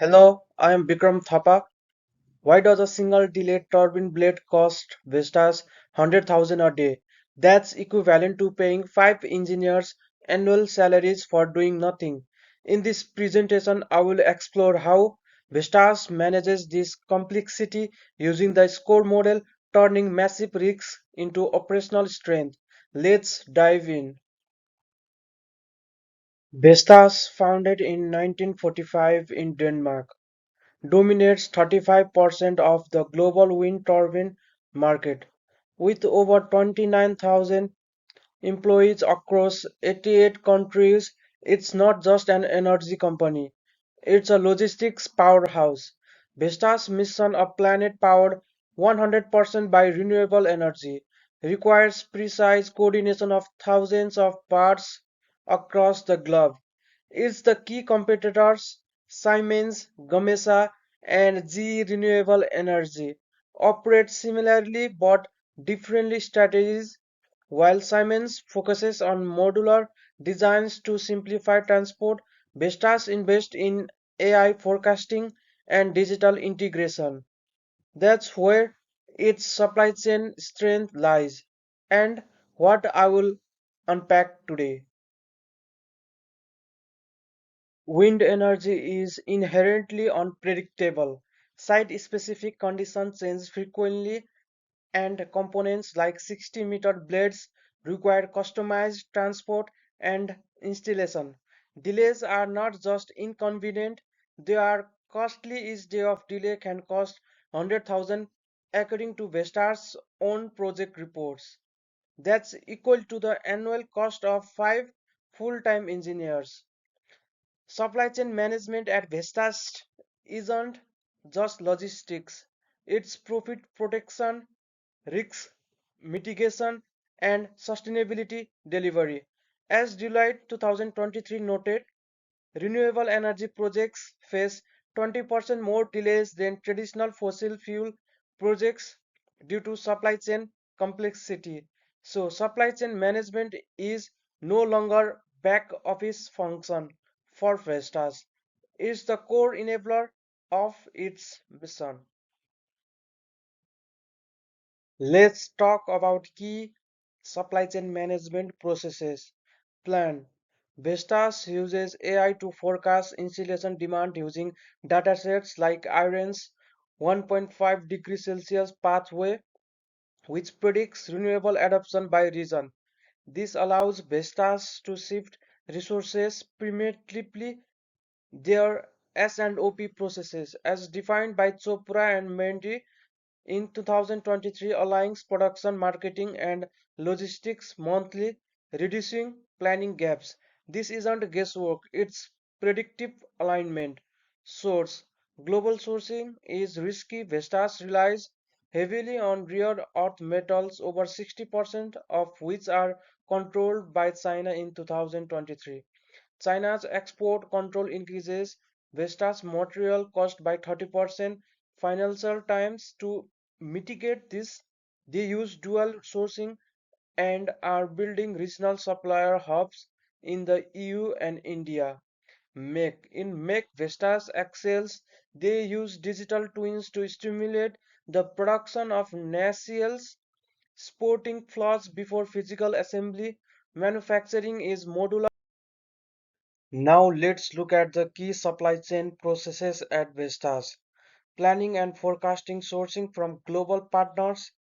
Hello, I am Bikram Thapa. Why does a single delayed turbine blade cost Vestas 100,000 a day? That's equivalent to paying 5 engineers annual salaries for doing nothing. In this presentation, I will explore how Vestas manages this complexity using the SCOR model, turning massive risks into operational strength. Let's dive in. Vestas, founded in 1945 in Denmark, dominates 35% of the global wind turbine market. With over 29,000 employees across 88 countries, it's not just an energy company, it's a logistics powerhouse. Vestas' mission, a planet powered 100% by renewable energy, requires precise coordination of thousands of parts across the globe. Its the key competitors, Siemens, Gamesa, and GE Renewable Energy, operate similarly but differently strategies. While Siemens focuses on modular designs to simplify transport, Vestas invests in AI forecasting and digital integration. That's where its supply chain strength lies, and what I will unpack today. Wind energy is inherently unpredictable. Site-specific conditions change frequently, and components like 60-meter blades require customized transport and installation. Delays are not just inconvenient, they are costly. Each day of delay can cost 100,000 according to Vestas' own project reports. That's equal to the annual cost of 5 full-time engineers. Supply chain management at Vestas isn't just logistics, it's profit protection, risk mitigation, and sustainability delivery. As July 2023 noted, renewable energy projects face 20% more delays than traditional fossil fuel projects due to supply chain complexity. So, supply chain management is no longer back office function for Vestas. It's the core enabler of its mission. Let's talk about key supply chain management processes. Plan. Vestas uses AI to forecast installation demand using datasets like Iron's 1.5 degrees Celsius pathway, which predicts renewable adoption by region. This allows Vestas to shift resources primitively their S&OP processes as defined by Chopra and Mendy in 2023 aligns production, marketing, and logistics monthly, reducing planning gaps. This isn't guesswork, it's predictive alignment. Source. Global sourcing is risky. Vestas relies heavily on rare earth metals, over 60% of which are controlled by China in 2023. China's export control increases Vestas' material cost by 30%. Financial Times to mitigate this, they use dual sourcing and are building regional supplier hubs in the EU and India. Make Vestas excels, they use digital twins to stimulate the production of nacelles, sporting flaws before physical assembly. Manufacturing is modular. Now let's look at the key supply chain processes at Vestas. Planning and forecasting, sourcing from global partners,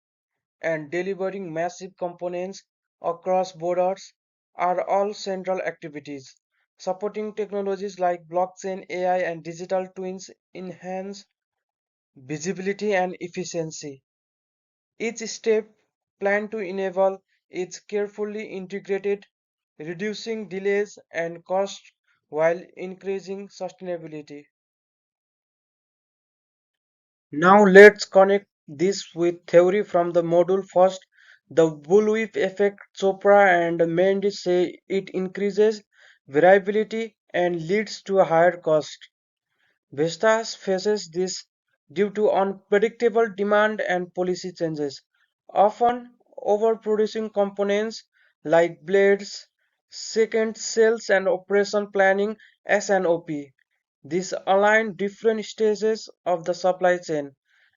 and delivering massive components across borders are all central activities. Supporting technologies like blockchain, AI, and digital twins enhance visibility and efficiency. Each step planned to enable is carefully integrated, reducing delays and costs while increasing sustainability. Now let's connect this with theory from the module first. The bullwhip effect. Chopra and Mendy say it increases variability and leads to a higher cost. Vestas faces this due to unpredictable demand and policy changes, often overproducing components like blades, second cells, and operation planning (S&OP). This aligns different stages of the supply chain.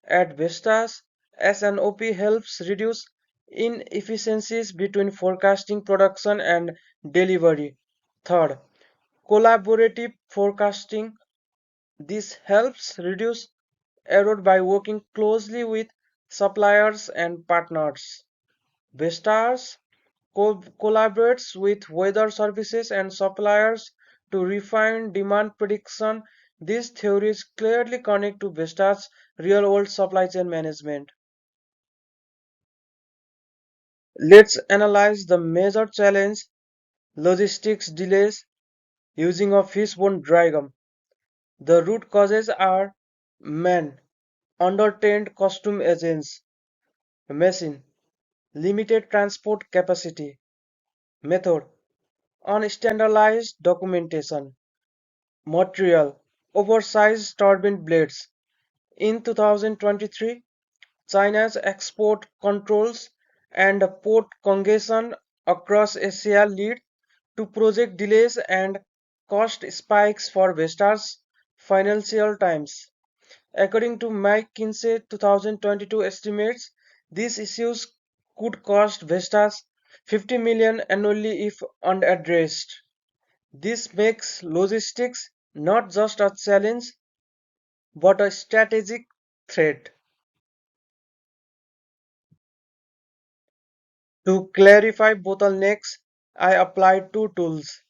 At Vestas, SNOP helps reduce inefficiencies between forecasting, production, and delivery. Third, collaborative forecasting. This helps reduce error by working closely with suppliers and partners. Vestas collaborates with weather services and suppliers to refine demand prediction. These theories clearly connect to Vestas' real-world supply chain management. Let's analyze the major challenge: logistics delays using a fishbone diagram. The root causes are: man, under-trained custom agents; machine, limited transport capacity; method, unstandardized documentation; material, oversized turbine blades. In 2023, China's export controls and port congestion across Asia lead to project delays and cost spikes for Vestas. Financial Times. According to McKinsey 2022 estimates, these issues could cost Vestas 50 million annually if unaddressed. This makes logistics not just a challenge but a strategic threat. To clarify bottlenecks, I applied two tools.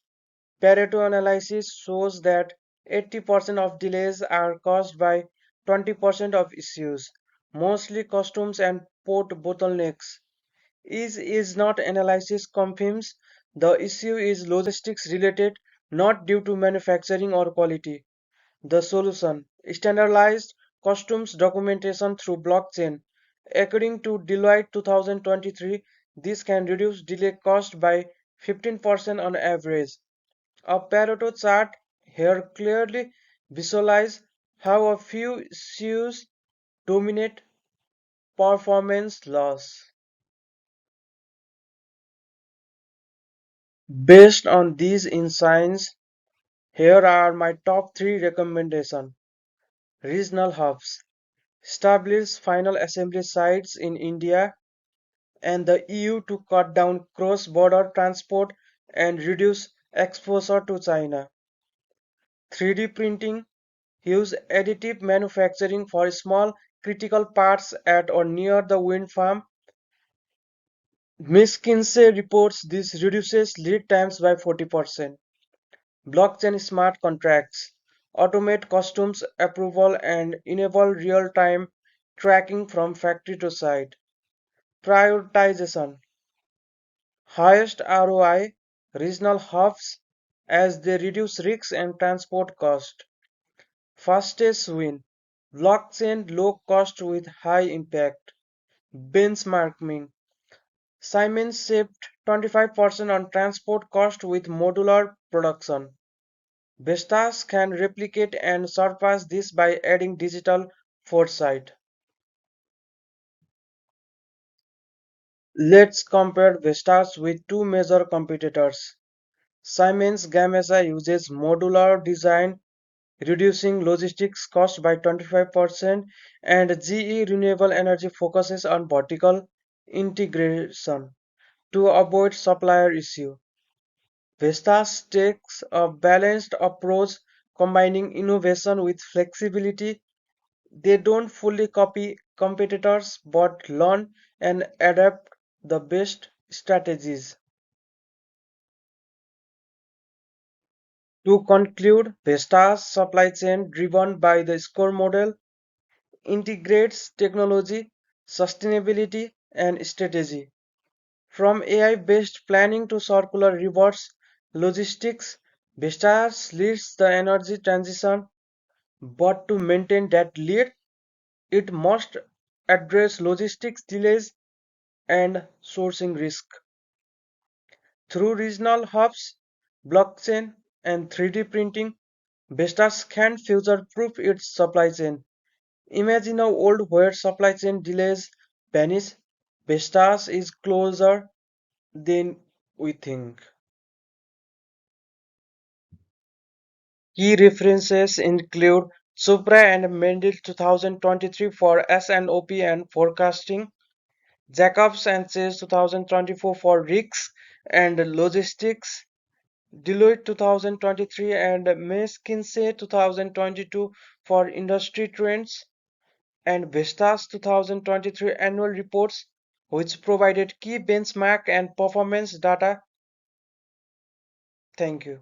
Pareto analysis shows that 80% of delays are caused by 20% of issues, mostly customs and port bottlenecks. Is not analysis confirms the issue is logistics related, not due to manufacturing or quality. The solution: standardized customs documentation through blockchain. According to Deloitte 2023, this can reduce delay cost by 15% on average. A Pareto chart here clearly visualizes how a few issues dominate performance loss. Based on these insights, here are my top 3 recommendations. Regional hubs. Establish final assembly sites in India and the EU to cut down cross-border transport and reduce exposure to China. 3D printing. Use additive manufacturing for small critical parts at or near the wind farm. McKinsey reports this reduces lead times by 40%. Blockchain smart contracts automate customs approval and enable real-time tracking from factory to site. Prioritization. Highest ROI regional hubs as they reduce risks and transport cost. Fastest win blockchain low cost with high impact. Benchmarking. Siemens saved 25% on transport cost with modular production. Vestas can replicate and surpass this by adding digital foresight. Let's compare Vestas with two major competitors. Siemens Gamesa uses modular design, reducing logistics cost by 25%, and GE Renewable Energy focuses on vertical integration to avoid supplier issue. Vestas takes a balanced approach, combining innovation with flexibility. They don't fully copy competitors but learn and adapt the best strategies. To conclude, Vestas supply chain driven by the SCOR model integrates technology, sustainability, and strategy. From AI-based planning to circular reverse logistics, Vestas leads the energy transition, but to maintain that lead, it must address logistics delays and sourcing risk. Through regional hubs, blockchain, and 3D printing, Vestas can future-proof its supply chain. Imagine a world where supply chain delays vanish. Vestas is closer than we think. Key references include Supra and Mendel 2023 for S&OP and forecasting, Jacobs and Chase 2024 for risks and logistics, Deloitte 2023 and McKinsey 2022 for industry trends, and Vestas 2023 annual reports, which provided key benchmark and performance data. Thank you.